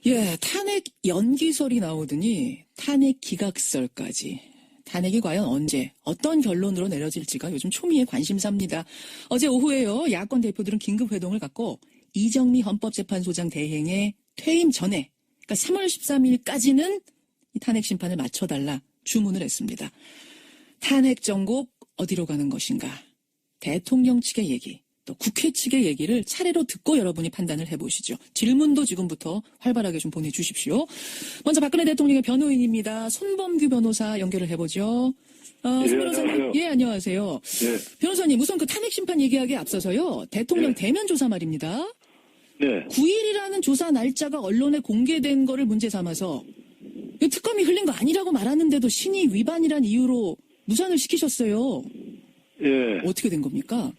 예, 탄핵 연기설이 나오더니 탄핵 기각설까지. 탄핵이 과연 언제, 어떤 결론으로 내려질지가 요즘 초미의 관심사입니다. 어제 오후에요, 야권 대표들은 긴급회동을 갖고 이정미 헌법재판소장 대행의 퇴임 전에, 그러니까 3월 13일까지는 이 탄핵 심판을 맞춰달라 주문을 했습니다. 탄핵 정국 어디로 가는 것인가? 대통령 측의 얘기, 또 국회 측의 얘기를 차례로 듣고 여러분이 판단을 해보시죠. 질문도 지금부터 활발하게 좀 보내주십시오. 먼저 박근혜 대통령의 변호인입니다. 손범규 변호사 연결을 해보죠. 손 변호사님, 안녕하세요. 예, 안녕하세요. 네. 변호사님, 우선 그 탄핵 심판 얘기하기에 앞서서요, 대통령 네. 대면 조사 말입니다. 네. 9일이라는 조사 날짜가 언론에 공개된 거를 문제 삼아서 특검이 흘린 거 아니라고 말하는데도 신의 위반이란 이유로 무산을 시키셨어요. 예. 어떻게 된 겁니까?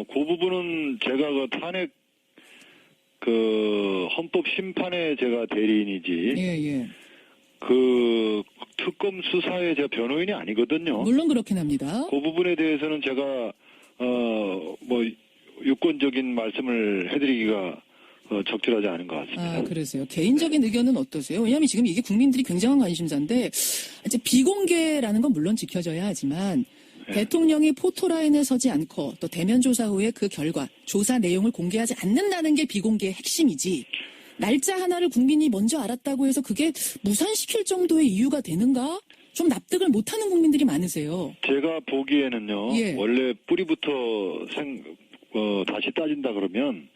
그 부분은 제가 그 탄핵, 헌법 심판의 제가 대리인이지. 예. 그 특검 수사의 제가 변호인이 아니거든요. 물론 그렇긴 합니다. 그 부분에 대해서는 제가, 유권적인 말씀을 해드리기가 적절하지 않은 것 같습니다. 아, 그러세요. 개인적인 의견은 어떠세요? 왜냐하면 지금 이게 국민들이 굉장한 관심사인데, 이제 비공개라는 건 물론 지켜져야 하지만, 대통령이 포토라인에 서지 않고 또 대면 조사 후에 그 결과, 조사 내용을 공개하지 않는다는 게 비공개의 핵심이지, 날짜 하나를 국민이 먼저 알았다고 해서 그게 무산시킬 정도의 이유가 되는가? 좀 납득을 못하는 국민들이 많으세요. 제가 보기에는요, 예. 원래 뿌리부터 다시 따진다 그러면,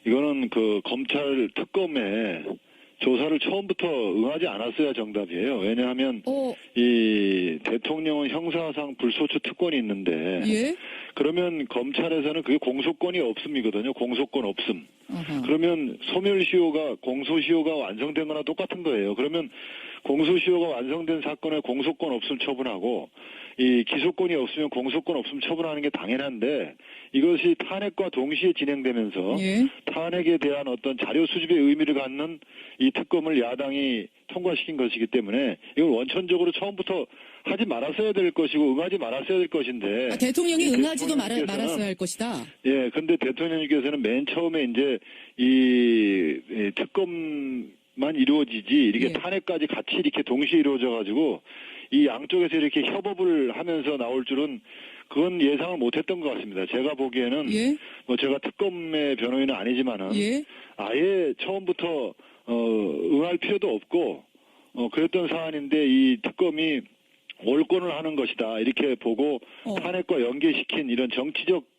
이거는 그 검찰 특검에 조사를 처음부터 응하지 않았어야 정답이에요. 왜냐하면 이 대통령은 형사상 불소추 특권이 있는데 예? 그러면 검찰에서는 그게 공소권이 없음이거든요. 공소권 없음. 아하. 그러면 소멸시효가 공소시효가 완성된 거나 똑같은 거예요. 그러면 공소시효가 완성된 사건에 공소권 없음 처분하고 이 기소권이 없으면 공소권 없음 처분하는 게 당연한데 이것이 탄핵과 동시에 진행되면서 예? 탄핵에 대한 어떤 자료 수집의 의미를 갖는 이 특검을 야당이 통과시킨 것이기 때문에 이걸 원천적으로 처음부터 하지 말았어야 될 것이고 응하지 말았어야 될 것인데 대통령이 응하지도 대통령께서는 말았어야 할 것이다. 예, 근데 대통령님께서는 맨 처음에 이제 이 특검만 이루어지지 이렇게 예. 탄핵까지 같이 이렇게 동시에 이루어져가지고 이 양쪽에서 이렇게 협업을 하면서 나올 줄은 그건 예상을 못했던 것 같습니다. 제가 보기에는 예? 제가 특검의 변호인은 아니지만은 예? 아예 처음부터 응할 필요도 없고 그랬던 사안인데 이 특검이 올권을 하는 것이다 이렇게 보고 탄핵과 연계시킨 이런 정치적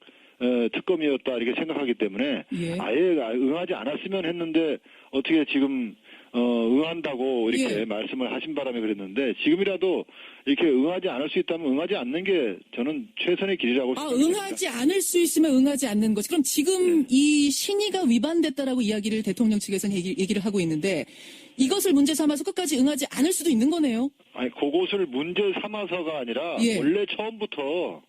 특검이었다 이렇게 생각하기 때문에 예. 아예 응하지 않았으면 했는데 어떻게 지금 응한다고 이렇게 예. 말씀을 하신 바람에 그랬는데 지금이라도 이렇게 응하지 않을 수 있다면 응하지 않는 게 저는 최선의 길이라고 생각합니다. 응하지 않을 수 있으면 응하지 않는 것. 그럼 지금 이 신의가 위반됐다라고 이야기를 대통령 측에서는 얘기를 하고 있는데 이것을 문제 삼아서 끝까지 응하지 않을 수도 있는 거네요. 아니 그것을 문제 삼아서가 아니라 예. 원래 처음부터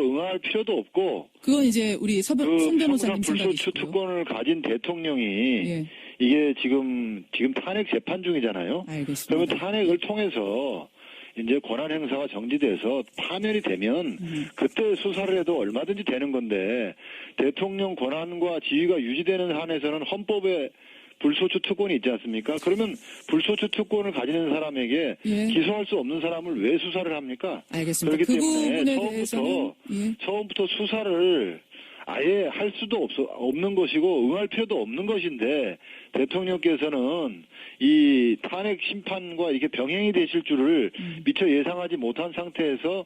응할 필요도 없고 그건 이제 우리 손 변호사님 불소추 생각이시고요. 특권을 가진 대통령이 예. 이게 지금 탄핵 재판 중이잖아요. 알겠습니다. 그러면 탄핵을 통해서 이제 권한 행사가 정지돼서 파면이 되면 그때 수사를 해도 얼마든지 되는 건데 대통령 권한과 지위가 유지되는 한에서는 헌법에 불소추 특권이 있지 않습니까? 그러면 불소추 특권을 가지는 사람에게 예. 기소할 수 없는 사람을 왜 수사를 합니까? 알겠습니다. 그렇기 그 때문에 부분에 대해서는 처음부터 수사를 아예 할 수도 없는 것이고 응할 필요도 없는 것인데 대통령께서는 이 탄핵 심판과 이게 병행이 되실 줄을 미처 예상하지 못한 상태에서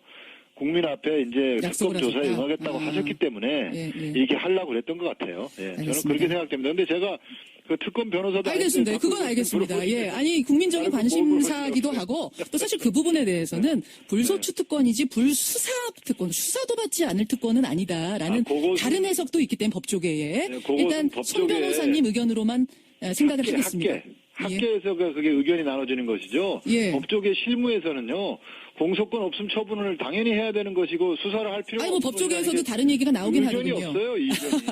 국민 앞에 이제 특검 조사에 응하겠다고 하셨기 때문에 이렇게 하려고 그랬던 것 같아요. 예, 저는 그렇게 생각됩니다. 근데 제가 그 특검 변호사도 알겠습니다. 그건 알겠습니다. 예, 아니 국민적인 관심사기도 하고 또 사실 그 부분에 대해서는 불소추 특권이지 불수사 특권, 수사도 받지 않을 특권은 아니다라는 다른 해석도 있기 때문에 법조계에 일단 손 변호사님 의견으로만 생각을 하겠습니다. 학계에서 그게 의견이 나눠지는 것이죠. 예. 법조계 실무에서는요. 공소권 없음 처분을 당연히 해야 되는 것이고 수사를 할 필요가 없는 법조계에서도 다른 얘기가 나오긴 의견이 하거든요. 없어요. 이 의견이.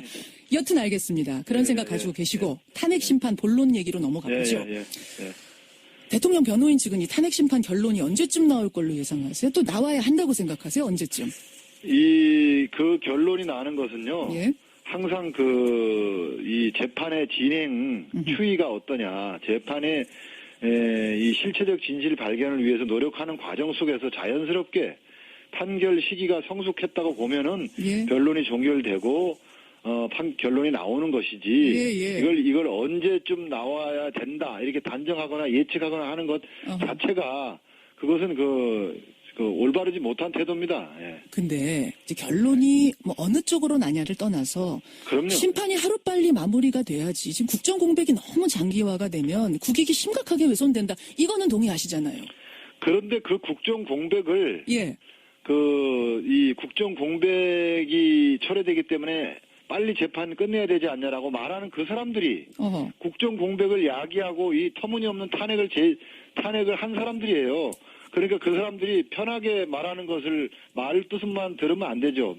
여튼 알겠습니다. 그런 생각 가지고 계시고 탄핵 심판 본론 얘기로 넘어가보죠. 대통령 변호인 측은 이 탄핵 심판 결론이 언제쯤 나올 걸로 예상하세요? 또 나와야 한다고 생각하세요? 언제쯤? 그 결론이 나는 것은요. 예. 항상 이 재판의 진행 추이가 어떠냐, 재판의 이 실체적 진실 발견을 위해서 노력하는 과정 속에서 자연스럽게 판결 시기가 성숙했다고 보면은 예. 변론이 종결되고 결론이 나오는 것이지 예. 이걸 언제쯤 나와야 된다 이렇게 단정하거나 예측하거나 하는 것 자체가 그것은 올바르지 못한 태도입니다. 예. 근데 이제 결론이 뭐 어느 쪽으로 나냐를 떠나서 그럼요. 심판이 하루빨리 마무리가 돼야지. 지금 국정 공백이 너무 장기화가 되면 국익이 심각하게 훼손된다. 이거는 동의하시잖아요. 그런데 그 국정 공백을 예. 이 국정 공백이 철회되기 때문에 빨리 재판 끝내야 되지 않냐라고 말하는 그 사람들이 어허. 국정 공백을 야기하고 이 터무니없는 탄핵을 한 사람들이에요. 그러니까 그 사람들이 편하게 말하는 것을 말 뜻만 들으면 안 되죠.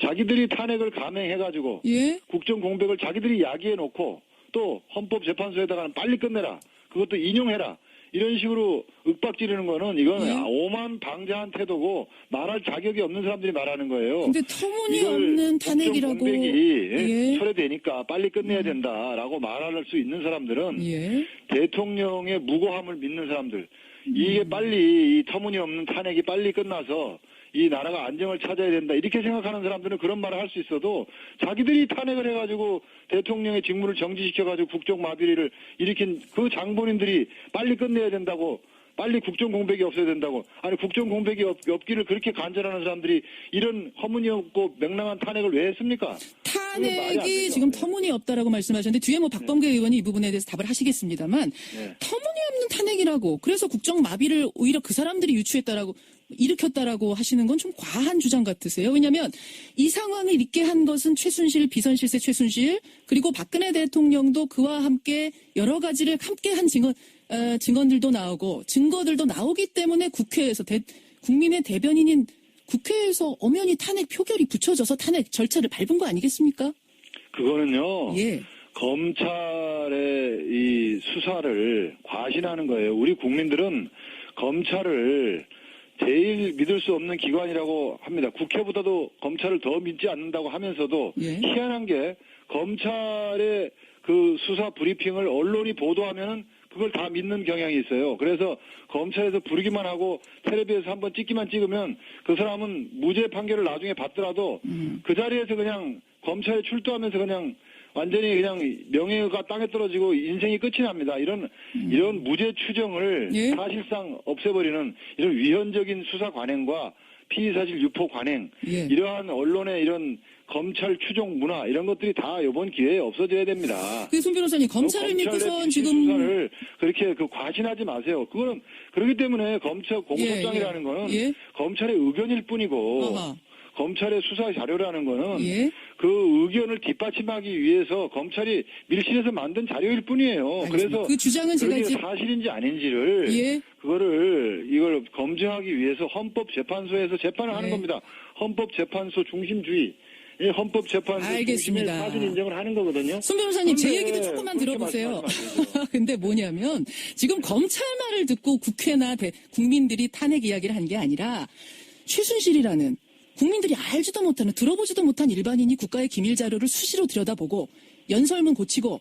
자기들이 탄핵을 감행해가지고 예. 국정 공백을 자기들이 야기해놓고 또 헌법재판소에다가는 빨리 끝내라. 그것도 인용해라. 이런 식으로 윽박지르는 거는 이건 예. 오만방자한 태도고 말할 자격이 없는 사람들이 말하는 거예요. 근데 터무니없는 탄핵이라고. 국정 공백이 예. 철회되니까 빨리 끝내야 된다라고 말할 수 있는 사람들은 예. 대통령의 무고함을 믿는 사람들. 이게 빨리 이 터무니없는 탄핵이 빨리 끝나서 이 나라가 안정을 찾아야 된다 이렇게 생각하는 사람들은 그런 말을 할 수 있어도 자기들이 탄핵을 해가지고 대통령의 직무를 정지시켜가지고 국정마비를 일으킨 그 장본인들이 빨리 끝내야 된다고 빨리 국정 공백이 없어야 된다고 아니 국정 공백이 없기를 그렇게 간절하는 사람들이 이런 허무니없고 맹랑한 탄핵을 왜 했습니까? 탄핵이 지금 터무니없다라고 말씀하셨는데 뒤에 뭐 박범계 의원이 이 부분에 대해서 답을 하시겠습니다만 터무니없는 탄핵이라고 그래서 국정 마비를 오히려 그 사람들이 일으켰다라고 하시는 건 좀 과한 주장 같으세요. 왜냐하면 이 상황을 있게 한 것은 최순실 비선실세 최순실 그리고 박근혜 대통령도 그와 함께 여러 가지를 함께 한 증언들도 나오고 증거들도 나오기 때문에 국회에서 국민의 대변인인 국회에서 엄연히 탄핵 표결이 붙여져서 탄핵 절차를 밟은 거 아니겠습니까? 그거는요. 예. 검찰의 이 수사를 과신하는 거예요. 우리 국민들은 검찰을 제일 믿을 수 없는 기관이라고 합니다. 국회보다도 검찰을 더 믿지 않는다고 하면서도 예. 희한한 게 검찰의 그 수사 브리핑을 언론이 보도하면은 그걸 다 믿는 경향이 있어요. 그래서 검찰에서 부르기만 하고 텔레비에서 한번 찍으면 그 사람은 무죄 판결을 나중에 받더라도 그 자리에서 그냥 검찰에 출두하면서 그냥 완전히 그냥 명예가 땅에 떨어지고 인생이 끝이 납니다. 이런 무죄 추정을 예? 사실상 없애버리는 이런 위헌적인 수사 관행과 피의사실 유포 관행 예. 이러한 언론의 이런 검찰 추종 문화 이런 것들이 다 이번 기회에 없어져야 됩니다. 손 변호사님 검찰을 믿고선 지금 수사를 그렇게 과신하지 마세요. 그거는 그렇기 때문에 검찰 공소장이라는 거는 예. 검찰의 의견일 뿐이고 어허. 검찰의 수사 자료라는 거는 예. 그 의견을 뒷받침하기 위해서 검찰이 밀실에서 만든 자료일 뿐이에요. 알겠습니다. 그래서 그 주장은 제가 그게 이제 사실인지 아닌지를 예. 이걸 검증하기 위해서 헌법재판소에서 재판을 하는 예. 겁니다. 헌법재판소 중심주의. 이 헌법재판소 알겠습니다. 중심의 사실 인정을 하는 거거든요. 손 변호사님 제 그런데 얘기도 조금만 그렇게 들어보세요. 말씀하시면 안 되죠. 근데 뭐냐면 지금 검찰 말을 듣고 국회나 국민들이 탄핵 이야기를 한 게 아니라 최순실이라는 국민들이 알지도 못하는 들어보지도 못한 일반인이 국가의 기밀 자료를 수시로 들여다보고 연설문 고치고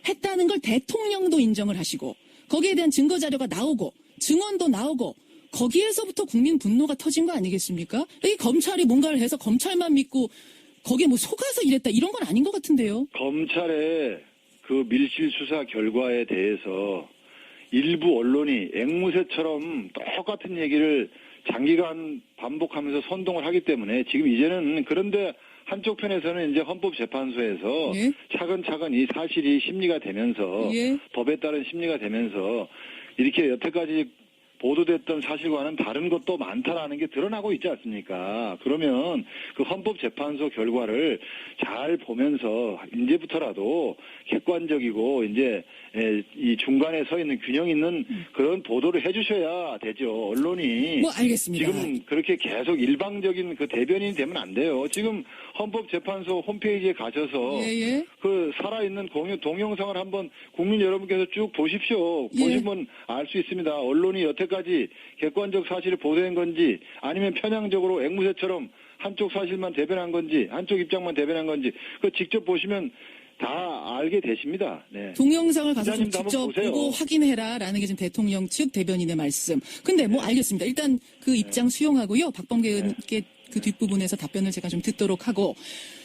했다는 걸 대통령도 인정을 하시고 거기에 대한 증거 자료가 나오고 증언도 나오고 거기에서부터 국민 분노가 터진 거 아니겠습니까? 이 검찰이 뭔가를 해서 검찰만 믿고 거기에 뭐 속아서 이랬다 이런 건 아닌 것 같은데요. 검찰의 그 밀실 수사 결과에 대해서 일부 언론이 앵무새처럼 똑같은 얘기를 장기간 반복하면서 선동을 하기 때문에 지금 이제는 그런데 한쪽 편에서는 이제 헌법재판소에서 예. 차근차근 이 사실이 심리가 되면서 예. 법에 따른 심리가 되면서 이렇게 여태까지 보도됐던 사실과는 다른 것도 많다라는 게 드러나고 있지 않습니까? 그러면 그 헌법재판소 결과를 잘 보면서 이제부터라도 객관적이고 이제 이 중간에 서 있는 균형 있는 그런 보도를 해주셔야 되죠. 언론이 뭐 알겠습니다. 지금 그렇게 계속 일방적인 그 대변인이 되면 안 돼요. 지금 헌법재판소 홈페이지에 가셔서 예. 그 살아있는 동영상을 한번 국민 여러분께서 쭉 보십시오. 예. 보시면 알 수 있습니다. 언론이 여태까지 객관적 사실을 보도한 건지 아니면 편향적으로 앵무새처럼 한쪽 사실만 대변한 건지 한쪽 입장만 대변한 건지 그 직접 보시면 다 알게 되십니다. 네. 동영상을 가서 좀 기자님도 한번 직접 보세요. 보고 확인해라라는 게 지금 대통령 측 대변인의 말씀. 근데 뭐 알겠습니다. 일단 그 입장 수용하고요. 박범계 의원께 그 뒷부분에서 답변을 제가 좀 듣도록 하고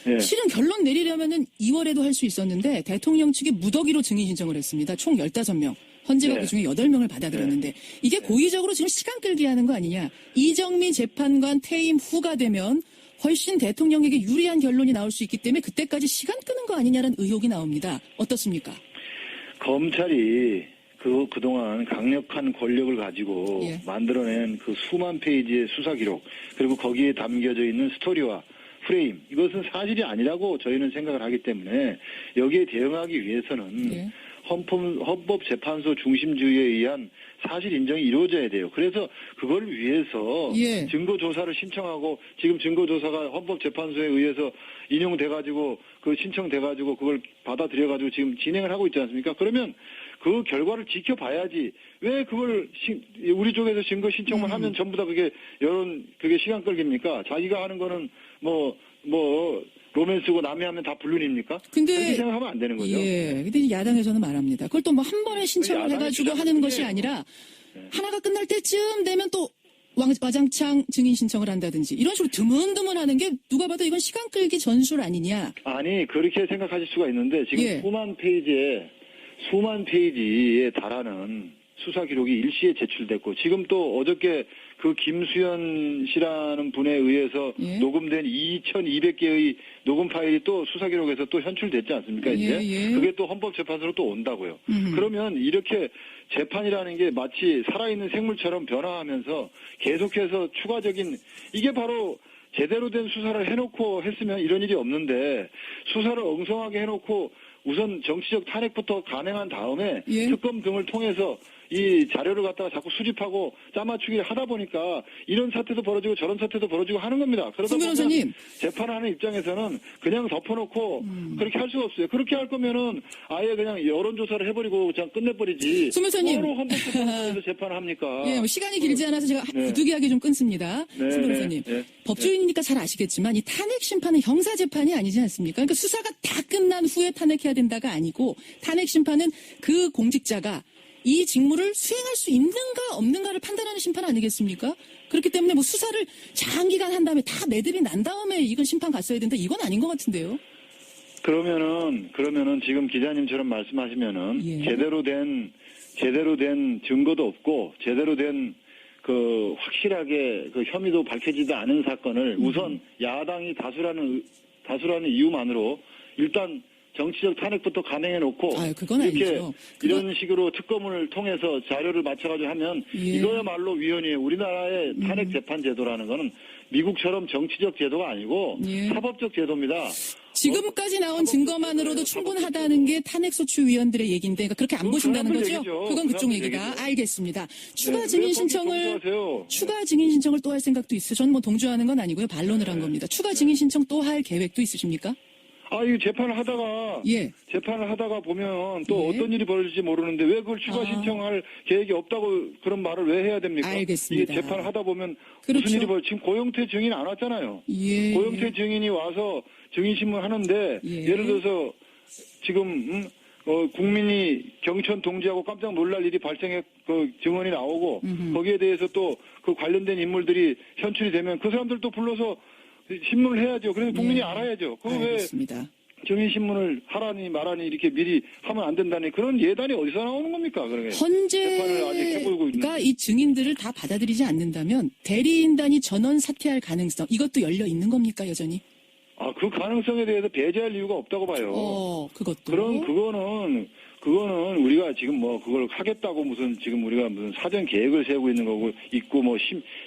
네. 실은 결론 내리려면은 2월에도 할 수 있었는데 대통령 측이 무더기로 증인 신청을 했습니다. 총 15명. 헌재가 네. 그중에 8명을 받아들였는데 이게 고의적으로 지금 시간 끌기 하는 거 아니냐. 이정미 재판관 퇴임 후가 되면 훨씬 대통령에게 유리한 결론이 나올 수 있기 때문에 그때까지 시간 끄는 거 아니냐는 의혹이 나옵니다. 어떻습니까? 검찰이 그동안 강력한 권력을 가지고 예. 만들어낸 그 수만 페이지의 수사 기록 그리고 거기에 담겨져 있는 스토리와 프레임 이것은 사실이 아니라고 저희는 생각을 하기 때문에 여기에 대응하기 위해서는 예. 헌법재판소 중심주의에 의한 사실 인정이 이루어져야 돼요. 그래서 그걸 위해서 예. 증거조사를 신청하고 지금 증거조사가 헌법재판소에 의해서 인용돼가지고 그 신청돼가지고 그걸 받아들여가지고 지금 진행을 하고 있지 않습니까? 그러면 그 결과를 지켜봐야지 왜 그걸 우리 쪽에서 증거 신청만 하면 전부 다 그게 시간 끌기입니까? 자기가 하는 거는 뭐 로맨스고 남이 하면 다 불륜입니까? 근데 그렇게 생각하면 안 되는 거죠. 예. 근데 야당에서는 말합니다. 그걸 또 뭐 한 번에 신청을 야당의 해가지고 주장은 하는 것이 그게요. 아니라 하나가 끝날 때쯤 되면 또 와장창 증인 신청을 한다든지 이런 식으로 드문드문 하는 게 누가 봐도 이건 시간 끌기 전술 아니냐. 아니 그렇게 생각하실 수가 있는데 지금 예. 수만 페이지에 달하는 수사 기록이 일시에 제출됐고 지금 또 어저께 그 김수현 씨라는 분에 의해서 예. 녹음된 2,200개의 녹음 파일이 또 수사 기록에서 또 현출됐지 않습니까? 이제 예. 그게 또 헌법재판소로 또 온다고요. 그러면 이렇게 재판이라는 게 마치 살아있는 생물처럼 변화하면서 계속해서 추가적인 이게 바로 제대로 된 수사를 해놓고 했으면 이런 일이 없는데 수사를 엉성하게 해놓고 우선 정치적 탄핵부터 간행한 다음에 예. 특검 등을 통해서 이 자료를 갖다가 자꾸 수집하고 짜맞추기를 하다 보니까 이런 사태도 벌어지고 저런 사태도 벌어지고 하는 겁니다. 그러다 송 보면 변호사님. 재판하는 입장에서는 그냥 덮어놓고 그렇게 할 수가 없어요. 그렇게 할 거면은 아예 그냥 여론조사를 해버리고 그냥 끝내버리지. 송 변호사님. 뭐로 헌법재판소에서 재판을 합니까? 예, 뭐 시간이 길지 않아서 제가 네. 부득이하게 좀 끊습니다. 네, 송 변호사님. 네, 네. 법조인이니까 잘 아시겠지만 이 탄핵 심판은 형사 재판이 아니지 않습니까? 그러니까 수사가 다 끝난 후에 탄핵해야 된다가 아니고 탄핵 심판은 그 공직자가 이 직무를 수행할 수 있는가 없는가를 판단하는 심판 아니겠습니까? 그렇기 때문에 뭐 수사를 장기간 한 다음에 다 매듭이 난 다음에 이건 심판 갔어야 된다. 이건 아닌 것 같은데요. 그러면은 지금 기자님처럼 말씀하시면은 예. 제대로 된 증거도 없고 제대로 된 그 확실하게 그 혐의도 밝혀지지 않은 사건을 우선 야당이 다수라는 이유만으로 일단 정치적 탄핵부터 간행해 놓고 아유, 그건 이렇게 아니죠. 이런 식으로 특검을 통해서 자료를 맞춰가지고 하면 예. 이거야말로 위헌이에요. 우리나라의 탄핵 재판 제도라는 거는 미국처럼 정치적 제도가 아니고 예. 사법적 제도입니다. 지금까지 나온 증거만으로도 충분하다는 게 탄핵소추위원들의 얘기인데 그러니까 그렇게 안 보신다는 사람들 거죠? 얘기죠. 그건 그쪽 사람들 얘기다. 얘기죠. 알겠습니다. 추가 네, 증인 왜 거기 신청을 동조하세요? 추가 증인 신청을 또 할 생각도 있어요. 전 뭐 동조하는 건 아니고요. 반론을 한 겁니다. 추가 증인 신청 또 할 계획도 있으십니까? 이 재판을 하다가 예. 보면 또 예. 어떤 일이 벌어질지 모르는데 왜 그걸 추가 신청할 계획이 없다고 그런 말을 왜 해야 됩니까? 알겠습니다. 이게 재판을 하다 보면 그렇죠. 무슨 일이 지금 고영태 증인 안 왔잖아요. 예. 고영태 증인이 와서 증인 신문 하는데 예. 예를 들어서 지금 국민이 경천 동지하고 깜짝 놀랄 일이 발생해 그 증언이 나오고 거기에 대해서 또 그 관련된 인물들이 현출이 되면 그 사람들 또 불러서 신문을 해야죠. 그래서 국민이 예. 알아야죠. 그거 왜 알겠습니다. 증인신문을 하라니 말하니 이렇게 미리 하면 안 된다니 그런 예단이 어디서 나오는 겁니까? 그러게. 재판을 아직 해보고 있는. 헌재가 이 증인들을 다 받아들이지 않는다면 대리인단이 전원 사퇴할 가능성 이것도 열려 있는 겁니까 여전히? 그 가능성에 대해서 배제할 이유가 없다고 봐요. 그것도. 그거는 우리가 지금 뭐 그걸 하겠다고 지금 우리가 무슨 사전 계획을 세우고 있는 거고 있고 뭐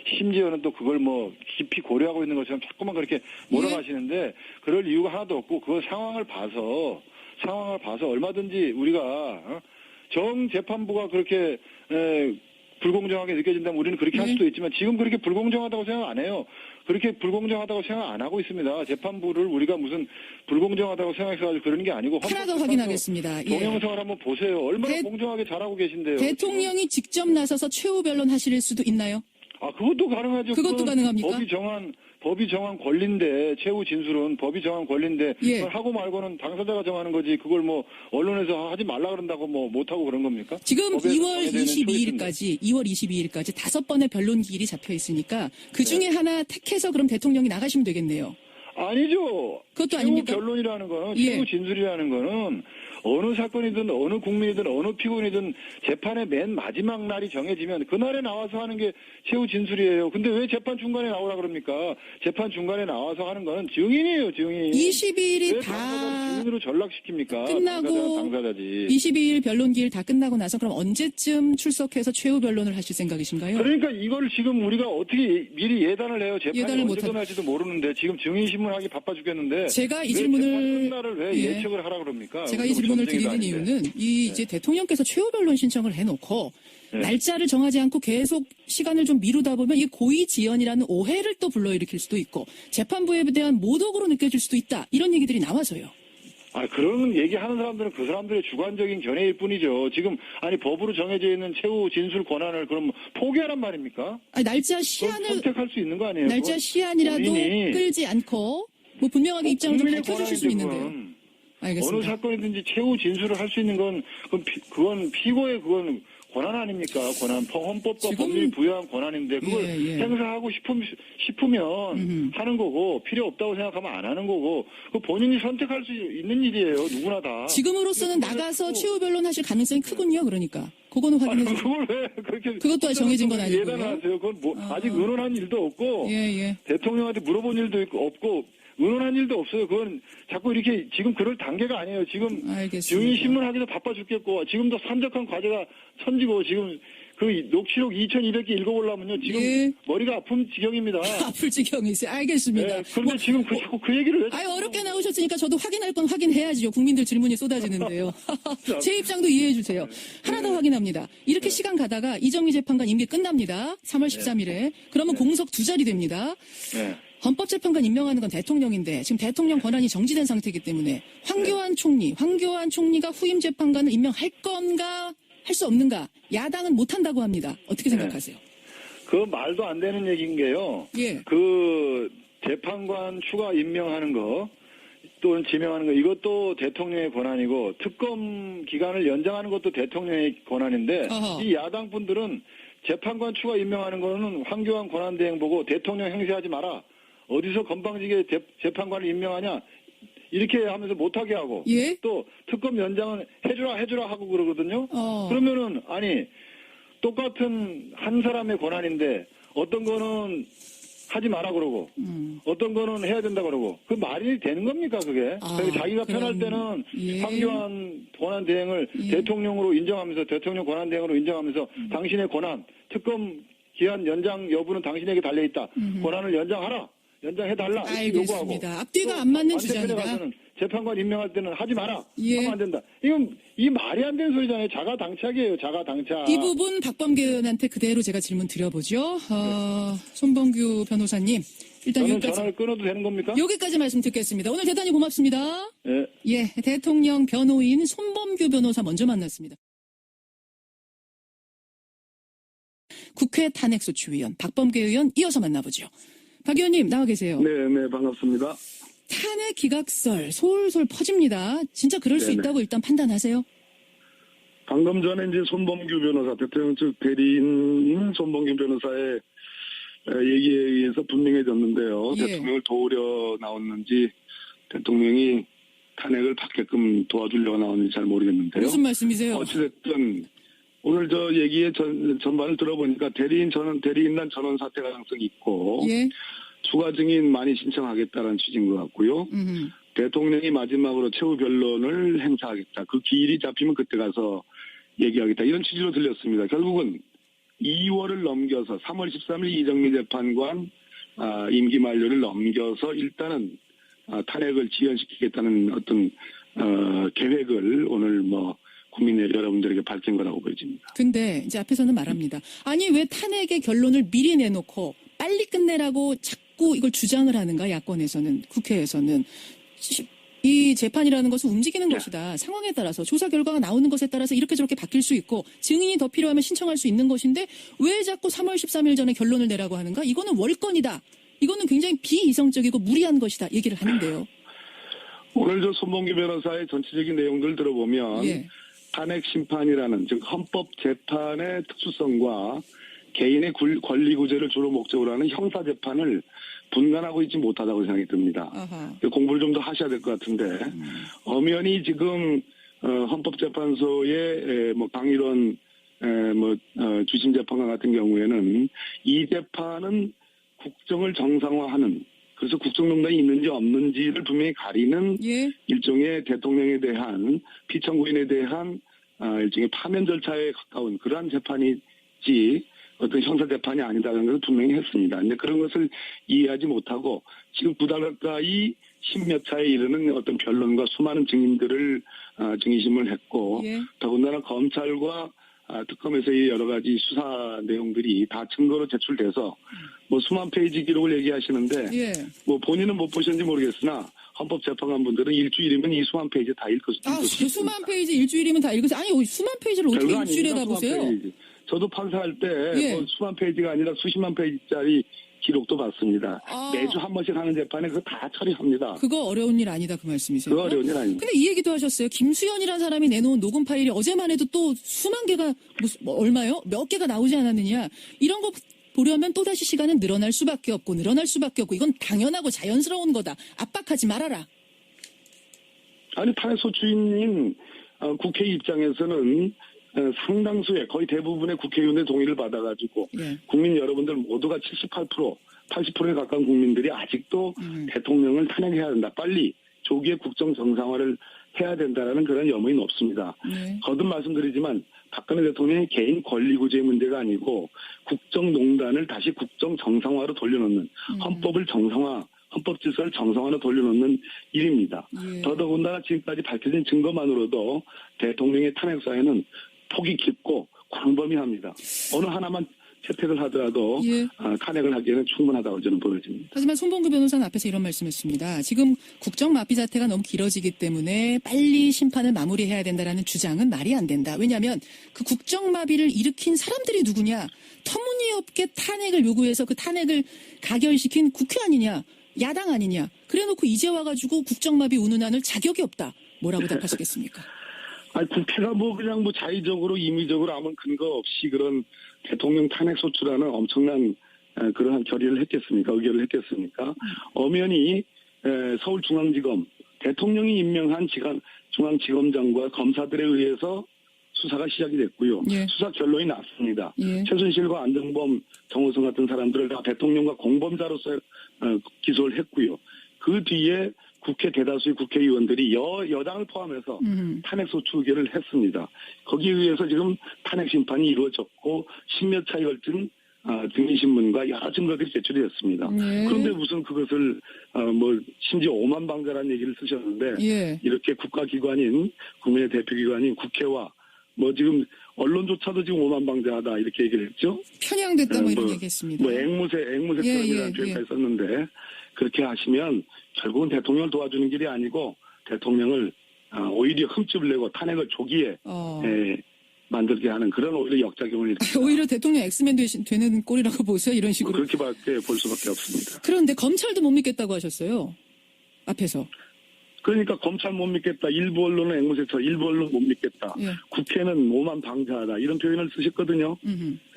심지어는 또 그걸 뭐 깊이 고려하고 있는 것처럼 자꾸만 그렇게 몰아가시는데 그럴 이유가 하나도 없고 그 상황을 봐서 얼마든지 우리가 정 재판부가 그렇게 불공정하게 느껴진다면 우리는 그렇게 할 수도 있지만 지금 그렇게 불공정하다고 생각 안 해요. 그렇게 불공정하다고 생각 안 하고 있습니다. 재판부를 우리가 무슨 불공정하다고 생각해서 그러는 게 아니고 하나 더 확인하겠습니다. 예. 동영상을 한번 보세요. 얼마나 공정하게 잘하고 계신데요. 대통령이 직접 나서서 최후 변론 하실 수도 있나요? 그것도 가능하죠. 그것도 가능합니까? 법이 정한 법이 정한 권리인데 최후 진술은 법이 정한 권리인데 예. 그걸 하고 말고는 당사자가 정하는 거지 그걸 뭐 언론에서 하지 말라 그런다고 뭐 못하고 그런 겁니까? 지금 법에서 2월 정해져 있는 22일까지 5번의 변론 기일이 잡혀 있으니까 그 중에 하나 택해서 그럼 대통령이 나가시면 되겠네요. 아니죠. 그것도 최후 아닙니까? 변론이라는 거는 예. 최후 진술이라는 거는 어느 사건이든 어느 국민이든 어느 피고인이든 재판의 맨 마지막 날이 정해지면 그날에 나와서 하는 게 최후 진술이에요. 근데 왜 재판 중간에 나오라 그럽니까? 재판 중간에 나와서 하는 거는 증인이에요, 증인. 22일이 왜 다 당사자를 증인으로 전락시킵니까? 끝나고 당사자지. 22일 변론 기일 다 끝나고 나서 그럼 언제쯤 출석해서 최후 변론을 하실 생각이신가요? 그러니까 이걸 지금 우리가 어떻게 미리 예단을 해요? 재판이 예단을 언제 못하- 끝날지도 모르는데 지금 증인 신문하기 바빠 죽겠는데 제가 이 왜 질문을- 재판 끝날을 왜 예. 예측을 하라 그럽니까? 제가 이 우리가 질문을 전쟁이도 드리는 아닌데. 이유는 이제 대통령께서 최후 변론 신청을 해놓고 네. 날짜를 정하지 않고 계속 시간을 좀 미루다 보면 이게 고의지연이라는 오해를 또 불러일으킬 수도 있고 재판부에 대한 모독으로 느껴질 수도 있다. 이런 얘기들이 나와서요. 그런 얘기하는 사람들은 그 사람들의 주관적인 견해일 뿐이죠. 지금 법으로 정해져 있는 최후 진술 권한을 그럼 포기하란 말입니까? 아니, 날짜 그건 시한을 선택할 수 있는 거 아니에요? 날짜 그건 시한이라도 본인이 끌지 않고 뭐 분명하게 입장을 좀 국민의 밝혀주실 수 권한인데 있는데요. 그건. 알겠습니다. 어느 사건이든지 최후 진술을 할 수 있는 건 그건 피고의 그건 권한 아닙니까? 권한 헌법과 지금- 법률이 부여한 권한인데 그걸 예. 행사하고 싶으면 하는 거고 필요 없다고 생각하면 안 하는 거고 그 본인이 선택할 수 있는 일이에요. 누구나 다. 지금으로서는 그걸 나가서 또- 최후 변론 하실 가능성이 크군요. 그러니까 그거는 확인해 주세요. 그걸 왜 그렇게 그것도 아직 정해진 건 아니고요. 예단하세요. 그건 뭐 아직 의논한 일도 없고 예. 대통령한테 물어본 일도 없고 의논한 일도 없어요. 그건 자꾸 이렇게 지금 그럴 단계가 아니에요. 지금 알겠습니다. 증인 신문하기도 바빠 죽겠고 지금도 산적한 과제가 천지고 지금 그 녹취록 2,200개 읽어보려면요. 지금 예. 머리가 아픈 지경입니다. 아플 지경이 있어요. 알겠습니다. 네, 그런데 지금 자꾸 그 얘기를 왜 아유, 어렵게 나오셨으니까 저도 확인할 건 확인해야죠. 국민들 질문이 쏟아지는데요. 제 입장도 이해해 주세요. 하나 더 확인합니다. 이렇게 시간 가다가 이정미 재판관 임기 끝납니다. 3월 13일에. 그러면 공석 2자리 됩니다. 네. 헌법재판관 임명하는 건 대통령인데 지금 대통령 권한이 정지된 상태이기 때문에 황교안 총리가 후임 재판관을 임명할 건가 할 수 없는가 야당은 못한다고 합니다. 어떻게 생각하세요? 그 말도 안 되는 얘기인 게요. 예. 그 재판관 추가 임명하는 거 또는 지명하는 거 이것도 대통령의 권한이고 특검 기간을 연장하는 것도 대통령의 권한인데 어허. 이 야당 분들은 재판관 추가 임명하는 거는 황교안 권한대행 보고 대통령 행세하지 마라. 어디서 건방지게 재판관을 임명하냐 이렇게 하면서 못하게 하고 예? 또 특검 연장은 해주라 하고 그러거든요. 어. 그러면은 똑같은 한 사람의 권한인데 어떤 거는 하지 마라 그러고 어떤 거는 해야 된다 그러고 그 말이 되는 겁니까 그게? 그러니까 자기가 편할 때는 예. 황교안 권한 대행을 예. 대통령으로 인정하면서 대통령 권한 대행으로 인정하면서 당신의 권한 특검 기한 연장 여부는 당신에게 달려 있다. 권한을 연장하라. 연장해달라. 이렇게 요구하고. 알겠습니다. 앞뒤가 안 맞는 반대편에 주장이다. 가서는 재판관 임명할 때는 하지 마라. 예. 하면 안 된다. 이건 이 말이 안 되는 소리잖아요. 자가당착이에요. 자가당착. 이 부분 박범계 의원한테 그대로 제가 질문 드려보죠. 손범규 변호사님 일단 저는 여기까지 전화를 끊어도 되는 겁니까? 여기까지 말씀 듣겠습니다. 오늘 대단히 고맙습니다. 예. 예, 대통령 변호인 손범규 변호사 먼저 만났습니다. 국회 탄핵소추위원 박범계 의원 이어서 만나보죠. 박 의원님 나와 계세요. 네, 반갑습니다. 탄핵 기각설 솔솔 퍼집니다. 진짜 그럴 수 네네. 있다고 일단 판단하세요? 방금 전에 이제 손범규 변호사, 대통령 측 대리인 손범규 변호사의 얘기에 의해서 분명해졌는데요. 예. 대통령을 도우려 나왔는지 대통령이 탄핵을 받게끔 도와주려고 나왔는지 잘 모르겠는데요. 무슨 말씀이세요? 어찌됐든 오늘 저 얘기의 전반을 들어보니까 대리인단 전원 사퇴 가능성이 있고 예. 추가 증인 많이 신청하겠다는 취지인 것 같고요. 대통령이 마지막으로 최후 변론을 행사하겠다. 그 기일이 잡히면 그때 가서 얘기하겠다. 이런 취지로 들렸습니다. 결국은 2월을 넘겨서 3월 13일 이정미 재판관 임기 만료를 넘겨서 일단은 탄핵을 지연시키겠다는 어떤 계획을 오늘 국민 여러분들에게 밝힌 거라고 보여집니다. 근데 이제 앞에서는 말합니다. 아니 왜 탄핵의 결론을 미리 내놓고 빨리 끝내라고 자꾸 이걸 주장을 하는가 야권에서는 국회에서는 이 재판이라는 것은 움직이는 것이다. 상황에 따라서 조사 결과가 나오는 것에 따라서 이렇게 저렇게 바뀔 수 있고 증인이 더 필요하면 신청할 수 있는 것인데 왜 자꾸 3월 13일 전에 결론을 내라고 하는가? 이거는 월권이다. 이거는 굉장히 비이성적이고 무리한 것이다 얘기를 하는데요. 오늘 저 손봉규 변호사의 전체적인 내용들을 들어보면 예. 탄핵 심판이라는 즉 헌법 재판의 특수성과 개인의 권리 구제를 주로 목적으로 하는 형사 재판을 분간하고 있지 못하다고 생각이 듭니다. 아하. 공부를 좀 더 하셔야 될 것 같은데 엄연히 지금 헌법재판소의 뭐 강일원 주심 재판관 같은 경우에는 이 재판은 국정을 정상화하는 그래서 국정농단이 있는지 없는지를 분명히 가리는 예. 일종의 대통령에 대한 피청구인에 대한 일종의 파면 절차에 가까운 그러한 재판이지 어떤 형사 재판이 아니다라는 것을 분명히 했습니다. 근데 그런 것을 이해하지 못하고 지금 9달 가까이 10몇 차에 이르는 어떤 변론과 수많은 증인들을 증인심을 했고 예. 더군다나 검찰과 특검에서의 여러 가지 수사 내용들이 다 증거로 제출돼서 뭐 수만 페이지 기록을 얘기하시는데 예. 뭐 본인은 못 보셨는지 모르겠으나 헌법재판관분들은 일주일이면 이 수만 페이지 다 읽을 수 있습니다. 수만 페이지 일주일이면 다 읽으세요. 아니 수만 페이지를 어떻게 별거 일주일에 아닙니다. 다 보세요? 수만 페이지. 저도 판사할 때 예. 뭐 수만 페이지가 아니라 수십만 페이지짜리 기록도 봤습니다. 매주 한 번씩 하는 재판에 그거 다 처리합니다. 그거 어려운 일 아니다 그 말씀이세요? 그거 어려운 일 아닙니다. 근데 이 얘기도 하셨어요. 김수현이라는 사람이 내놓은 녹음 파일이 어제만 해도 또 수만 개가 얼마요? 몇 개가 나오지 않았느냐. 이런 거 보려면 또다시 시간은 늘어날 수밖에 없고 이건 당연하고 자연스러운 거다. 압박하지 말아라. 아니 탄핵소추인인 국회 입장에서는 상당수의 거의 대부분의 국회의원의 동의를 받아가지고 예. 국민 여러분들 모두가 78%, 80%에 가까운 국민들이 아직도 대통령을 탄핵해야 된다. 빨리 조기에 국정 정상화를 해야 된다라는 그런 염원이 높습니다. 네. 거듭 말씀드리지만 박근혜 대통령의 개인 권리 구제의 문제가 아니고 국정농단을 다시 국정 정상화로 돌려놓는 헌법을 정상화, 헌법 질서를 정상화로 돌려놓는 일입니다. 예. 더더군다나 지금까지 밝혀진 증거만으로도 대통령의 탄핵 사회는 폭이 깊고 광범위합니다. 어느 하나만 채택을 하더라도 예. 탄핵을 하기에는 충분하다고 저는 보여집니다. 하지만 손봉규 변호사는 앞에서 이런 말씀했습니다. 지금 국정마비 사태가 너무 길어지기 때문에 빨리 심판을 마무리해야 된다라는 주장은 말이 안 된다. 왜냐하면 그 국정마비를 일으킨 사람들이 누구냐. 터무니없게 탄핵을 요구해서 그 탄핵을 가결시킨 국회 아니냐. 야당 아니냐. 그래놓고 이제 와가지고 국정마비 운운하는 자격이 없다. 뭐라고 답하시겠습니까? 국회가 그냥 자의적으로 임의적으로 아무 근거 없이 그런 대통령 탄핵 소추라는 엄청난 그러한 결의를 했겠습니까? 의결을 했겠습니까? 엄연히 서울중앙지검 대통령이 임명한 중앙지검장과 검사들에 의해서 수사가 시작이 됐고요. 예. 수사 결론이 났습니다. 예. 최순실과 안정범, 정호성 같은 사람들을 다 대통령과 공범자로서 기소를 했고요. 그 뒤에 국회 대다수의 국회의원들이 여당을 포함해서 탄핵소추 의결을 했습니다. 거기에 의해서 지금 탄핵 심판이 이루어졌고 10몇 차에 걸친 증인신문과 여러 증거들이 제출이 됐습니다. 네. 그런데 무슨 그것을 심지어 오만방자라는 얘기를 쓰셨는데 예. 이렇게 국가기관인 국민의 대표기관인 국회와 지금 언론조차도 지금 오만방자하다 이렇게 얘기를 했죠. 편향됐다 이런 얘기했습니다. 앵무새 처럼이라는 표현까지 썼는데 그렇게 하시면 결국은 대통령을 도와주는 길이 아니고 대통령을 오히려 흠집을 내고 탄핵을 조기에 만들게 하는 그런 오히려 역작용을 일으킵니다. 오히려 대통령 엑스맨 되는 꼴이라고 보세요. 이런 식으로. 그렇게밖에 볼 수밖에 없습니다. 그런데 검찰도 못 믿겠다고 하셨어요. 앞에서. 그러니까 검찰 못 믿겠다. 일부 언론은 앵무새처럼 일부 언론은 못 믿겠다. 예. 국회는 오만방자하다. 이런 표현을 쓰셨거든요.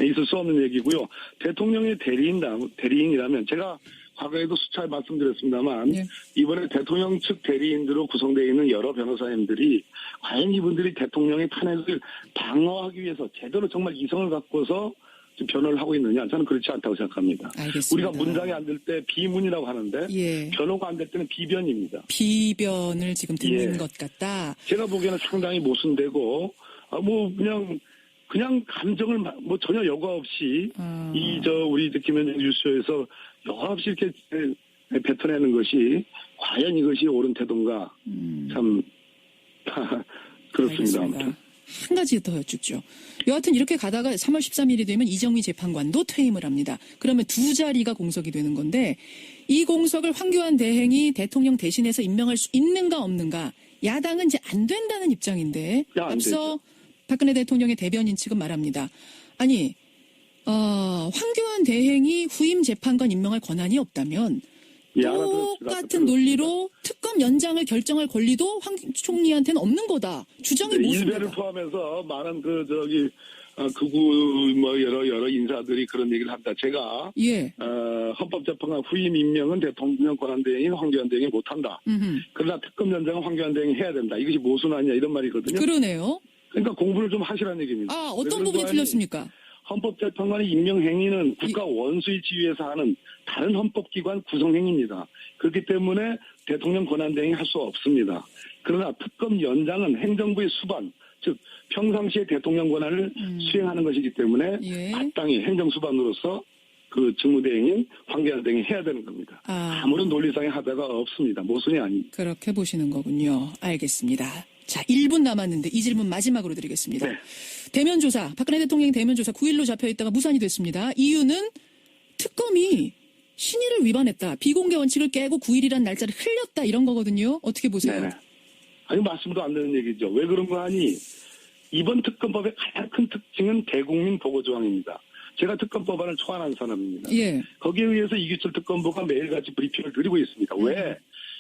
있을 수 없는 얘기고요. 대통령의 대리인이라면 제가 과거에도 수차례 말씀드렸습니다만 예. 이번에 대통령 측 대리인으로 구성되어 있는 여러 변호사님들이 과연 이분들이 대통령의 탄핵을 방어하기 위해서 제대로 정말 이성을 갖고서 변호를 하고 있느냐 저는 그렇지 않다고 생각합니다. 알겠습니다. 우리가 문장이 안 될 때 비문이라고 하는데 예. 변호가 안 될 때는 비변입니다. 비변을 지금 듣는 예. 것 같다. 제가 보기에는 상당히 모순되고 그냥 감정을 전혀 여과 없이 우리 김현정 뉴스에서 여과 없이 이렇게 뱉어내는 것이 과연 이것이 옳은 태도인가 참 그렇습니다. 아무튼. 한 가지 더 여쭙죠. 여하튼 이렇게 가다가 3월 13일이 되면 이정미 재판관도 퇴임을 합니다. 그러면 두 자리가 공석이 되는 건데 이 공석을 황교안 대행이 대통령 대신해서 임명할 수 있는가 없는가 야당은 이제 안 된다는 입장인데 안 앞서 되죠. 박근혜 대통령의 대변인 측은 말합니다. 아니 황교안 대행이 후임 재판관 임명할 권한이 없다면 예, 똑같은 논리로 특검 연장을 결정할 권리도 황 총리한테는 없는 거다. 주장이 네, 모습이다. 일베를 포함해서 많은 극우 여러 인사들이 그런 얘기를 합니다. 제가 예. 헌법재판관 후임 임명은 대통령 권한대행인 황교안 대행이 못한다. 그러나 특검 연장은 황교안 대행이 해야 된다. 이것이 모순하냐 이런 말이거든요. 그러네요. 그러니까 공부를 좀 하시라는 얘기입니다. 어떤 부분이 틀렸습니까? 헌법재판관의 임명 행위는 국가 원수의 지위에서 하는 다른 헌법기관 구성행위입니다. 그렇기 때문에 대통령 권한대행이 할 수 없습니다. 그러나 특검 연장은 행정부의 수반, 즉 평상시에 대통령 권한을 수행하는 것이기 때문에 예. 마땅히 행정수반으로서 그 직무대행인 황교안 대행이 해야 되는 겁니다. 아무런 논리상의 하자가 없습니다. 모순이 아닙니다. 그렇게 보시는 거군요. 알겠습니다. 자, 1분 남았는데 이 질문 마지막으로 드리겠습니다. 네. 대면조사, 박근혜 대통령 대면조사 9일로 잡혀있다가 무산이 됐습니다. 이유는 특검이 신의를 위반했다. 비공개 원칙을 깨고 9일이란 날짜를 흘렸다. 이런 거거든요. 어떻게 보세요? 네. 아니 말씀도 안 되는 얘기죠. 왜 그런 거 하니? 이번 특검법의 가장 큰 특징은 대국민 보고 조항입니다. 제가 특검법안을 초안한 사람입니다. 예. 거기에 의해서 이규철 특검부가 매일같이 브리핑을 드리고 있습니다. 왜?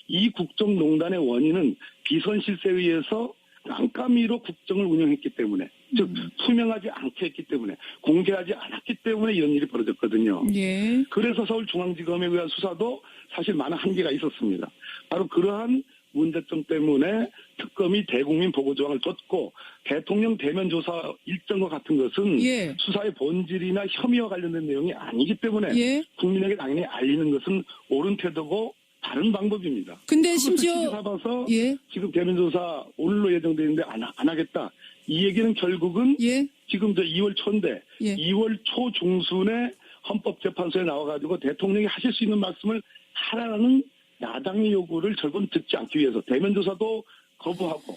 이 국정농단의 원인은 비선 실세에 의해서 깜깜이로 국정을 운영했기 때문에, 즉 투명하지 않게 했기 때문에, 공개하지 않았기 때문에 이런 일이 벌어졌거든요. 예. 그래서 서울중앙지검에 의한 수사도 사실 많은 한계가 있었습니다. 바로 그러한 문제점 때문에 특검이 대국민 보고조항을 뒀고 대통령 대면조사 일정과 같은 것은 예. 수사의 본질이나 혐의와 관련된 내용이 아니기 때문에 예. 국민에게 당연히 알리는 것은 옳은 태도고 다른 방법입니다. 근데 심지어 잡아서 예. 지금 대면조사 오늘로 예정되어 있는데 안 하겠다. 이 얘기는 결국은 예. 지금 2월 초인데 예. 2월 초 중순에 헌법재판소에 나와가지고 대통령이 하실 수 있는 말씀을 하라는 야당의 요구를 결국은 듣지 않기 위해서 대면조사도 거부하고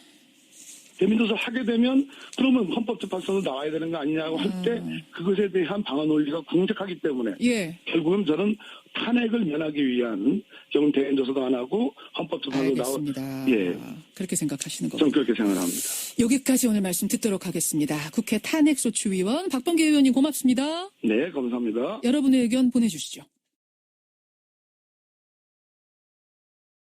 대면조사를 하게 되면 그러면 헌법재판소도 나와야 되는 거 아니냐고 할 때 그것에 대한 방어 논리가 궁색하기 때문에 예. 결국은 저는 탄핵을 면하기 위한 경우 대면조사도 안 하고 헌법재판소 알겠습니다. 예. 그렇게 생각하시는 거군요. 저는 그렇게 생각합니다. 여기까지 오늘 말씀 듣도록 하겠습니다. 국회 탄핵소추위원 박범계 의원님 고맙습니다. 네, 감사합니다. 여러분의 의견 보내주시죠.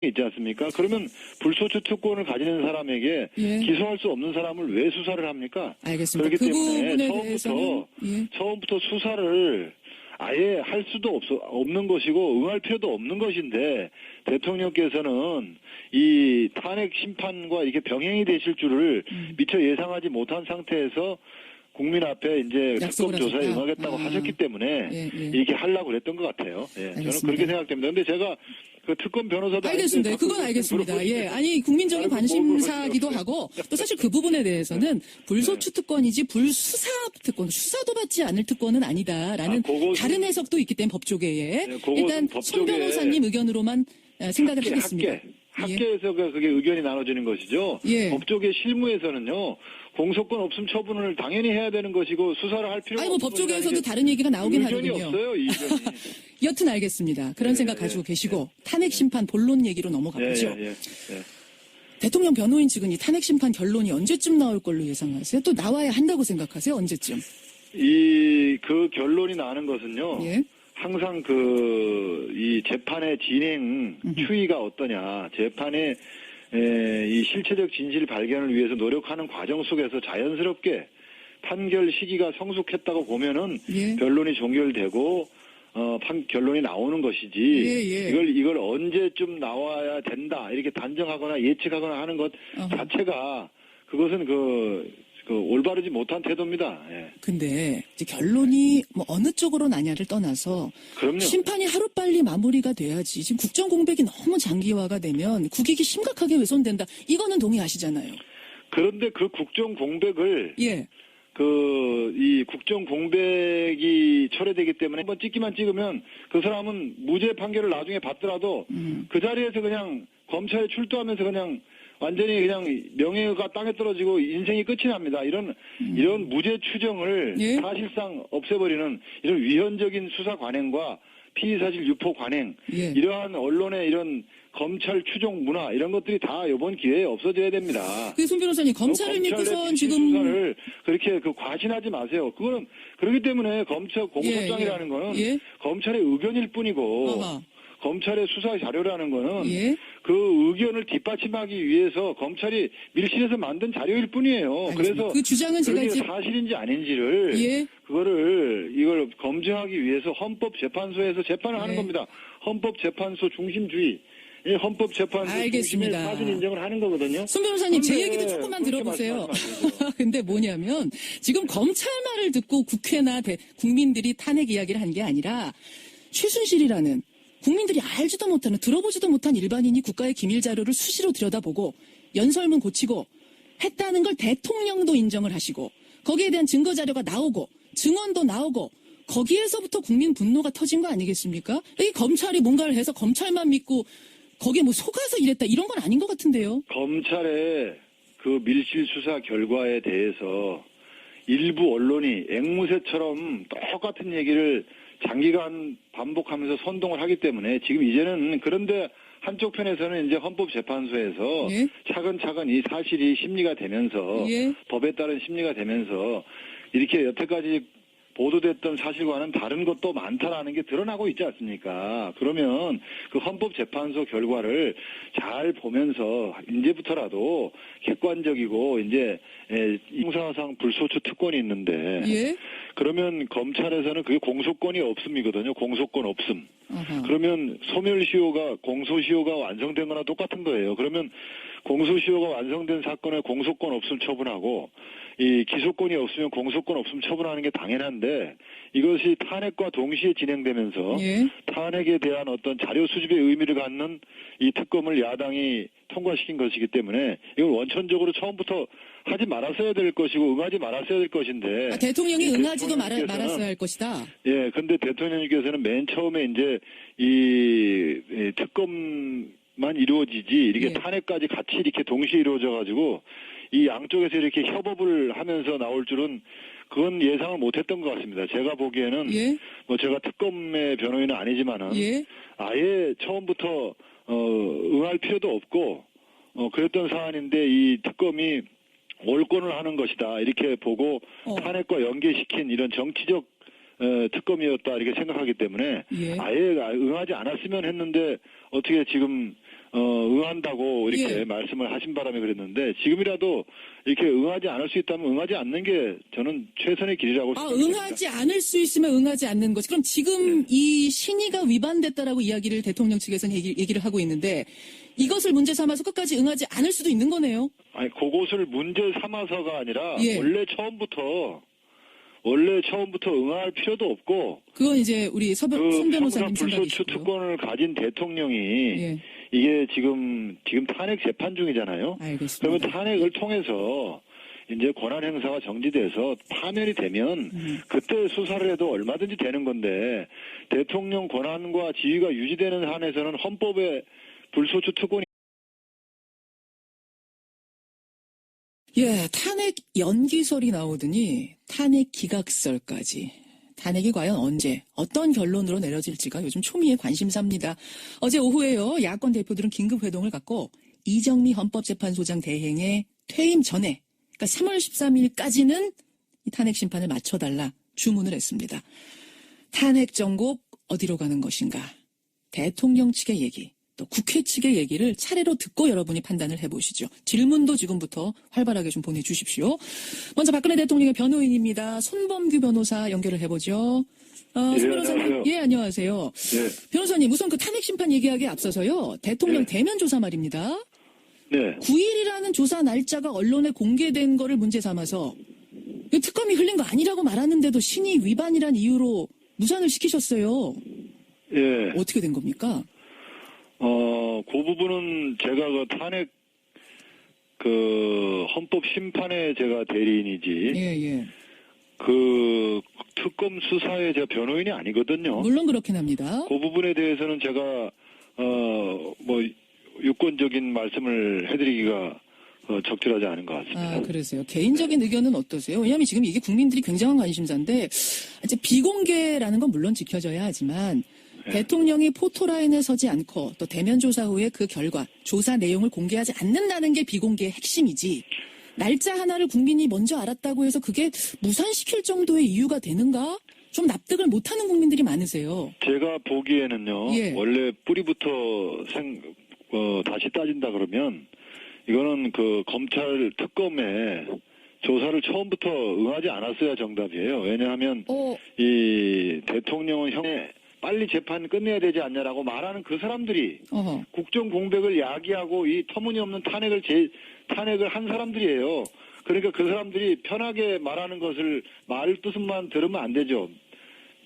있지 않습니까? 그러면 불소추 특권을 가지는 사람에게 예. 기소할 수 없는 사람을 왜 수사를 합니까? 알겠습니다. 그렇기 그 때문에 부분에 대해서는 처음부터 수사를 아예 할 수도 없는 것이고 응할 필요도 없는 것인데 대통령께서는 이 탄핵 심판과 이게 병행이 되실 줄을 미처 예상하지 못한 상태에서 국민 앞에 이제 특검 조사에 응하겠다고 하셨기 때문에 이렇게 하려고 그랬던 것 같아요. 예, 저는 그렇게 생각됩니다. 근데 제가 그 특검 변호사도 알겠습니다. 그건 알겠습니다. 예, 아니 국민적인 관심사기도 하고 또 사실 그 부분에 대해서는 불소추 특권이지 불수사 특권, 수사도 받지 않을 특권은 아니다라는 다른 해석도 있기 때문에 법조계에 일단 손 변호사님 의견으로만 생각을 하겠습니다. 학계에서 그게 의견이 나눠지는 것이죠. 예. 법조계 실무에서는요. 공소권 없음 처분을 당연히 해야 되는 것이고 수사를 할 필요가 아니 뭐 없는 법조계에서도 다른 얘기가 나오긴 의견이 하거든요. 없어요. 이 의견이. 여튼 알겠습니다. 그런 생각 가지고 계시고 탄핵 심판 본론 얘기로 넘어가 보죠. 대통령 변호인 측은 이 탄핵 심판 결론이 언제쯤 나올 걸로 예상하세요? 또 나와야 한다고 생각하세요? 언제쯤? 그 결론이 나는 것은요. 예. 항상 이 재판의 진행 추이가 어떠냐, 재판의 이 실체적 진실 발견을 위해서 노력하는 과정 속에서 자연스럽게 판결 시기가 성숙했다고 보면은 변론이 종결되고 결론이 나오는 것이지 이걸 언제쯤 나와야 된다 이렇게 단정하거나 예측하거나 하는 것 자체가 그것은 올바르지 못한 태도입니다. 예. 근데 이제 결론이 뭐 어느 쪽으로 나냐를 떠나서 그럼요. 심판이 하루빨리 마무리가 돼야지. 지금 국정 공백이 너무 장기화가 되면 국익이 심각하게 훼손된다. 이거는 동의하시잖아요. 그런데 그 국정 공백을 예. 이 국정 공백이 철회되기 때문에 한번 찍기만 찍으면 그 사람은 무죄 판결을 나중에 받더라도 그 자리에서 그냥 검찰에 출두하면서 그냥 완전히 그냥 명예가 땅에 떨어지고 인생이 끝이 납니다. 이런 무죄 추정을 사실상 없애버리는 이런 위헌적인 수사 관행과 피의사실 유포 관행, 이러한 언론의 이런 검찰 추종 문화 이런 것들이 다 이번 기회에 없어져야 됩니다. 손 변호사님, 검찰을 믿고선 지금 수사를 그렇게 과신하지 마세요. 그거는 그렇기 때문에 검찰 공소장이라는 거는 검찰의 의견일 뿐이고 어허. 검찰의 수사 자료라는 거는 예. 그 의견을 뒷받침하기 위해서 검찰이 밀실에서 만든 자료일 뿐이에요. 알겠습니다. 그래서 그 주장은 제가 그게 이제 사실인지 아닌지를 이걸 검증하기 위해서 헌법재판소에서 재판을 하는 겁니다. 헌법재판소 중심주의. 헌법재판소 중심의 알겠습니다. 사실 인정을 하는 거거든요. 손 변호사님, 제 근데 얘기도 조금만 그렇게 들어보세요. 말씀하시면 안 되죠. 근데 뭐냐면 지금 검찰 말을 듣고 국회나 국민들이 탄핵 이야기를 한 게 아니라 최순실이라는 국민들이 알지도 못하는 들어보지도 못한 일반인이 국가의 기밀 자료를 수시로 들여다보고 연설문 고치고 했다는 걸 대통령도 인정을 하시고 거기에 대한 증거 자료가 나오고 증언도 나오고 거기에서부터 국민 분노가 터진 거 아니겠습니까? 이 검찰이 뭔가를 해서 검찰만 믿고 거기에 뭐 속아서 이랬다 이런 건 아닌 것 같은데요. 검찰의 그 밀실 수사 결과에 대해서 일부 언론이 앵무새처럼 똑같은 얘기를 장기간 반복하면서 선동을 하기 때문에 지금 이제는 그런데 한쪽 편에서는 이제 헌법재판소에서 차근차근 이 사실이 심리가 되면서 법에 따른 심리가 되면서 이렇게 여태까지 보도됐던 사실과는 다른 것도 많다라는 게 드러나고 있지 않습니까? 그러면 그 헌법재판소 결과를 잘 보면서 이제부터라도 객관적이고 이제 형사상 불소추 특권이 있는데 그러면 검찰에서는 그게 공소권이 없음이거든요. 공소권 없음. 그러면 소멸시효가 공소시효가 완성된 거나 똑같은 거예요. 그러면 공소시효가 완성된 사건에 공소권 없음 처분하고 이 기소권이 없으면 공소권 없음 처분하는 게 당연한데 이것이 탄핵과 동시에 진행되면서 탄핵에 대한 어떤 자료 수집의 의미를 갖는 이 특검을 야당이 통과시킨 것이기 때문에 이걸 원천적으로 처음부터 하지 말았어야 될 것이고 응하지 말았어야 될 것인데 대통령이 응하지도 말았어야 할 것이다. 예, 근데 대통령님께서는 맨 처음에 이제 이 특검만 이루어지지 이렇게 탄핵까지 같이 이렇게 동시에 이루어져 가지고 이 양쪽에서 이렇게 협업을 하면서 나올 줄은 그건 예상을 못했던 것 같습니다. 제가 보기에는 뭐 제가 특검의 변호인은 아니지만은 아예 처음부터 응할 필요도 없고 그랬던 사안인데 이 특검이 올권을 하는 것이다 이렇게 보고 탄핵과 연계시킨 이런 정치적 특검이었다 이렇게 생각하기 때문에 아예 응하지 않았으면 했는데 어떻게 지금 응한다고 이렇게 말씀을 하신 바람에 그랬는데 지금이라도 이렇게 응하지 않을 수 있다면 응하지 않는 게 저는 최선의 길이라고 생각합니다. 응하지 않을 수 있으면 응하지 않는 것이. 그럼 지금 이 신의가 위반됐다라고 이야기를 대통령 측에서는 얘기를 하고 있는데 이것을 문제 삼아서 끝까지 응하지 않을 수도 있는 거네요. 아니 그것을 문제 삼아서가 아니라 원래 처음부터 응할 필요도 없고 그건 이제 우리 손 변호사님 불소추 특권을 가진 대통령이 이게 지금 탄핵 재판 중이잖아요. 알겠습니다. 그러면 탄핵을 통해서 이제 권한 행사가 정지돼서 파면이 되면 그때 수사를 해도 얼마든지 되는 건데 대통령 권한과 지위가 유지되는 한에서는 헌법에 불소추 특권이 탄핵 연기설이 나오더니 탄핵 기각설까지. 탄핵이 과연 언제 어떤 결론으로 내려질지가 요즘 초미의 관심사입니다. 어제 오후에요. 야권 대표들은 긴급회동을 갖고 이정미 헌법재판소장 대행의 퇴임 전에 그러니까 3월 13일까지는 이 탄핵 심판을 맞춰달라 주문을 했습니다. 탄핵 정국 어디로 가는 것인가. 대통령 측의 얘기 또 국회 측의 얘기를 차례로 듣고 여러분이 판단을 해보시죠. 질문도 지금부터 활발하게 좀 보내주십시오. 먼저 박근혜 대통령의 변호인입니다. 손범규 변호사 연결을 해보죠. 손 변호사님, 안녕하세요. 안녕하세요. 변호사님, 우선 그 탄핵 심판 얘기하기에 앞서서요. 대통령 대면 조사 말입니다. 9일이라는 조사 날짜가 언론에 공개된 거를 문제 삼아서 특검이 흘린 거 아니라고 말하는데도 신의 위반이란 이유로 무산을 시키셨어요. 어떻게 된 겁니까? 그 부분은 제가 그 탄핵 그 헌법 심판에 제가 대리인이지. 그 특검 수사에 제가 변호인이 아니거든요. 물론 그렇긴 합니다. 그 부분에 대해서는 제가 뭐 유권적인 말씀을 해드리기가 적절하지 않은 것 같습니다. 그러세요. 개인적인 의견은 어떠세요? 왜냐하면 지금 이게 국민들이 굉장한 관심사인데 이제 비공개라는 건 물론 지켜져야 하지만 대통령이 포토라인에 서지 않고 또 대면 조사 후에 그 결과, 조사 내용을 공개하지 않는다는 게 비공개의 핵심이지. 날짜 하나를 국민이 먼저 알았다고 해서 그게 무산시킬 정도의 이유가 되는가? 좀 납득을 못하는 국민들이 많으세요. 제가 보기에는요. 예. 원래 뿌리부터 다시 따진다 그러면 이거는 그 검찰 특검에 조사를 처음부터 응하지 않았어야 정답이에요. 왜냐하면 이 대통령은 형에 빨리 재판 끝내야 되지 않냐라고 말하는 그 사람들이 국정 공백을 야기하고 이 터무니없는 탄핵을 한 사람들이에요. 그러니까 그 사람들이 편하게 말하는 것을 말 뜻만 들으면 안 되죠.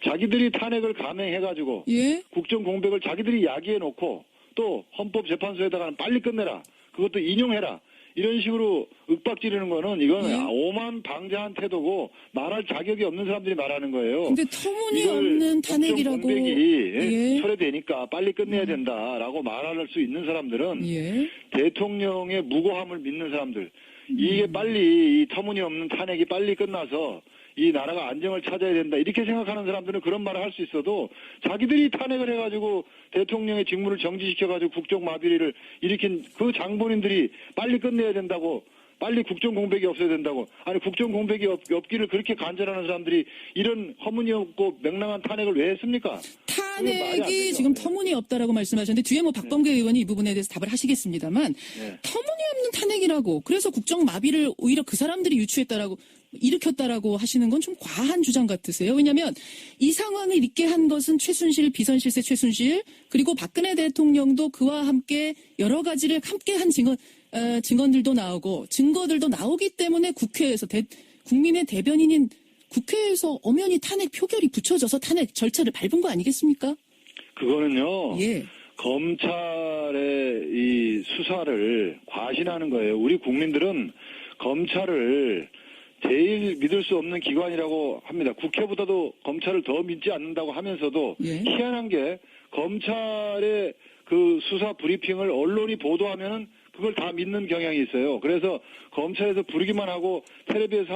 자기들이 탄핵을 감행해가지고 국정 공백을 자기들이 야기해놓고 또 헌법재판소에다가는 빨리 끝내라. 그것도 인용해라. 이런 식으로 윽박지르는 거는 이건 오만방자한 태도고 말할 자격이 없는 사람들이 말하는 거예요. 근데 터무니없는 탄핵이라고. 국정 공백이 철회되니까 빨리 끝내야 된다라고 말할 수 있는 사람들은 대통령의 무고함을 믿는 사람들. 이게 빨리 이 터무니없는 탄핵이 빨리 끝나서 이 나라가 안정을 찾아야 된다 이렇게 생각하는 사람들은 그런 말을 할 수 있어도 자기들이 탄핵을 해가지고 대통령의 직무를 정지시켜가지고 국정마비를 일으킨 그 장본인들이 빨리 끝내야 된다고 빨리 국정 공백이 없어야 된다고 아니 국정 공백이 없기를 그렇게 간절하는 사람들이 이런 허무니없고 맹랑한 탄핵을 왜 했습니까? 탄핵이 지금 터무니없다라고 말씀하셨는데 뒤에 뭐 박범계 의원이 이 부분에 대해서 답을 하시겠습니다만 터무니없는 탄핵이라고 그래서 국정 마비를 오히려 그 사람들이 일으켰다라고 하시는 건 좀 과한 주장 같으세요. 왜냐하면 이 상황을 있게 한 것은 최순실, 비선실세 최순실 그리고 박근혜 대통령도 그와 함께 여러 가지를 함께 한 증언들도 나오고 증거들도 나오기 때문에 국회에서 국민의 대변인인 국회에서 엄연히 탄핵 표결이 붙여져서 탄핵 절차를 밟은 거 아니겠습니까? 그거는요. 검찰의 이 수사를 과신하는 거예요. 우리 국민들은 검찰을 제일 믿을 수 없는 기관이라고 합니다. 국회보다도 검찰을 더 믿지 않는다고 하면서도 희한한 게 검찰의 그 수사 브리핑을 언론이 보도하면은 그걸 다 믿는 경향이 있어요. 그래서 검찰에서 부르기만 하고 텔레비에서